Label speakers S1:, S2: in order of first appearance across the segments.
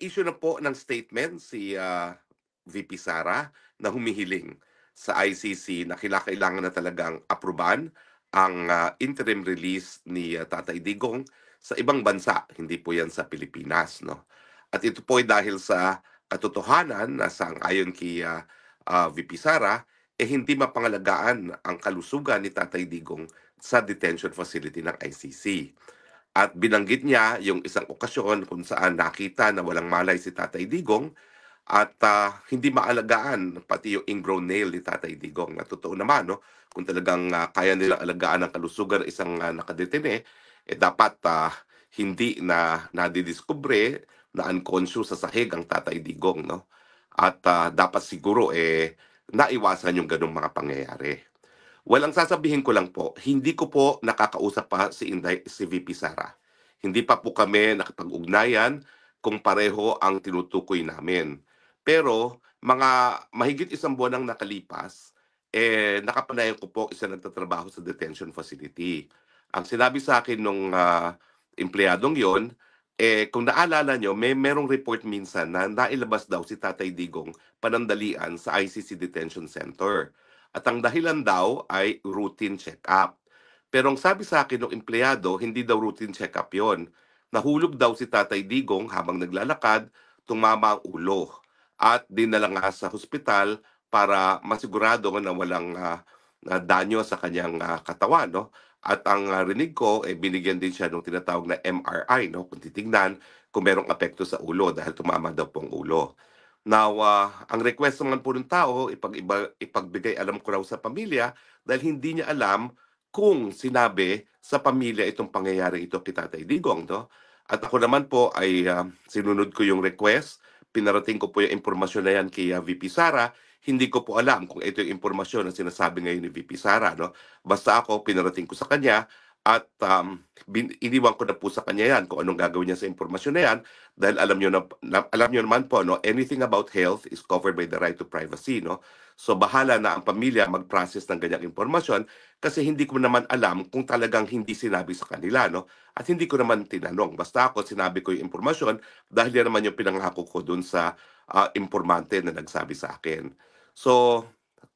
S1: nag-issue na po ng statement si VP Sara na humihiling sa ICC na kailangan na talagang apruban ang interim release ni Tatay Digong sa ibang bansa, hindi po yan sa Pilipinas. No? At ito po ay dahil sa katotohanan na sang-ayon kay VP Sara, hindi mapangalagaan ang kalusugan ni Tatay Digong sa detention facility ng ICC. At binanggit niya yung isang okasyon kung saan nakita na walang malay si Tatay Digong at hindi maalagaan pati yung ingrown nail ni Tatay Digong. Na totoo naman, no? Kung talagang kaya nilang alagaan ang kalusugan ng isang nakadetene, dapat hindi na nadidiskubre na unconscious sa sahig ang Tatay Digong. No? At dapat siguro naiwasan yung ganong mga pangyayari. Walang sasabihin ko lang po, hindi ko po nakakausap pa si VP Sara. Hindi pa po kami nakipag-ugnayan kung pareho ang tinutukoy namin. Pero mga mahigit isang buwan nang nakalipas, nakapanayan ko po isa nagtatrabaho sa detention facility. Ang sinabi sa akin nung empleyadong yon, kung naalala nyo, merong report minsan na nailabas daw si Tatay Digong panandalian sa ICC Detention Center. At ang dahilan daw ay routine check-up. Pero ang sabi sa akin ng empleyado, hindi daw routine check-up yon. Nahulog daw si Tatay Digong habang naglalakad, tumama ang ulo. At dinala nga sa hospital para masigurado na walang na danyo sa kanyang katawan. No? At ang rinig ko, binigyan din siya ng tinatawag na MRI, no? Kung titignan kung merong apekto sa ulo dahil tumama daw po ang ulo. Now, ang request naman po ng tao, ipagbigay alam ko raw sa pamilya dahil hindi niya alam kung sinabi sa pamilya itong pangyayari ito kay Tatay Digong. No? At ako naman po ay sinunod ko yung request, pinarating ko po yung impormasyon na yan kay VP Sara. Hindi ko po alam kung ito yung impormasyon na sinasabi ngayon ni VP Sara. No? Basta ako, pinarating ko sa kanya at iniwan ko na po sa kanya yan kung anong gagawin niya sa impormasyon na yan dahil alam niyo naman po, no, anything about health is covered by the right to privacy. No? So bahala na ang pamilya mag-process ng ganyang impormasyon kasi hindi ko naman alam kung talagang hindi sinabi sa kanila. No? At hindi ko naman tinanong. Basta ako sinabi ko yung impormasyon dahil yan naman yung pinangako ko dun sa informante na nagsabi sa akin. So,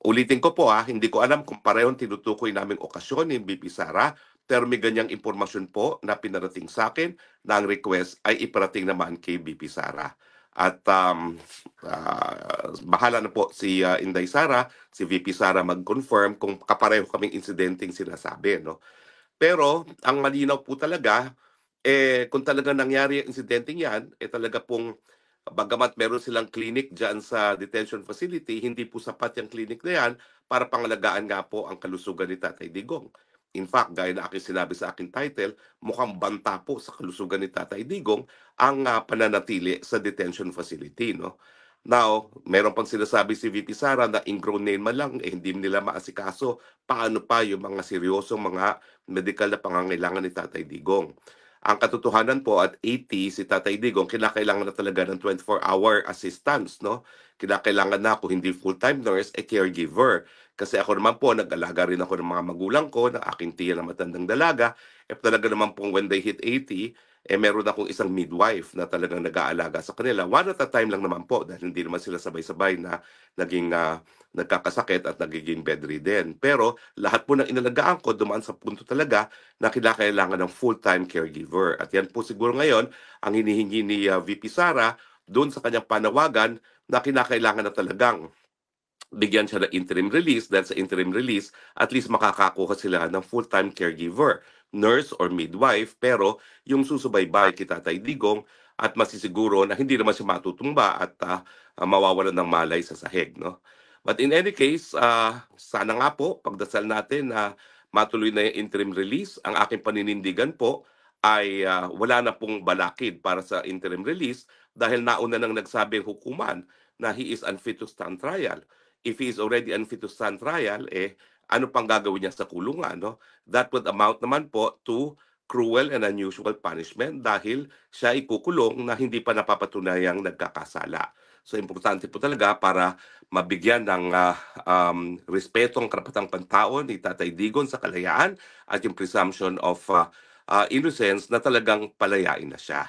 S1: ulitin ko po hindi ko alam kung parehong tinutukoy naming okasyon ni BP Sara, pero may ganyang impormasyon po na pinarating sa akin na ang request ay iparating naman kay BP Sara. At bahala na po si Inday Sara, si VP Sara mag-confirm kung kapareho kaming insidenteng sinasabi. No? Pero ang malinaw po talaga, kung talaga nangyari ang insidenteng yan, talaga pong bagamat meron silang clinic dyan sa detention facility, hindi po sapat yung clinic na yan para pangalagaan nga po ang kalusugan ni Tatay Digong. In fact, gaya na aking sinabi sa aking title, mukhang banta po sa kalusugan ni Tatay Digong ang pananatili sa detention facility. No? Now, meron pang sinasabi si VP Sara na ingrown nail man lang, hindi nila maasikaso. Paano pa yung mga seryosong mga medical na pangangailangan ni Tatay Digong? Ang katotohanan po at 80 si Tatay Digong, kinakailangan na talaga ng 24-hour assistance. No? Kinakailangan na kung hindi full-time nurse, caregiver. Kasi ako naman po, nag-alaga rin ako ng mga magulang ko, ng aking tiya na matandang dalaga. Talaga naman po when they hit 80, meron akong isang midwife na talagang nag-aalaga sa kanila. One at a time lang naman po dahil hindi naman sila sabay-sabay na naging nagkakasakit at nagiging bedridden. Pero lahat po ng inalagaan ko dumaan sa punto talaga na kinakailangan ng full-time caregiver. At yan po siguro ngayon ang hinihingi ni VP Sara doon sa kanyang panawagan na kinakailangan na talagang bigyan siya ng interim release dahil sa interim release, at least makakakuha sila ng full-time caregiver, nurse or midwife, pero yung susubaybay kay Tatay Digong at masisiguro na hindi naman siya matutumba at mawawalan ng malay sa sahig. No? But in any case, sana nga po, pagdasal natin na matuloy na yung interim release. Ang aking paninindigan po ay wala na pong balakid para sa interim release dahil nauna nang nagsabing hukuman na he is unfit to stand trial. If he is already unfit to stand trial, ano pang gagawin niya sa kulungan? No? That would amount naman po to cruel and unusual punishment dahil siya ikukulong na hindi pa napapatunayang nagkakasala. So importante po talaga para mabigyan ng respeto ang karapatang pantao ni Tatay Digong sa kalayaan at yung presumption of innocence na talagang palayain na siya.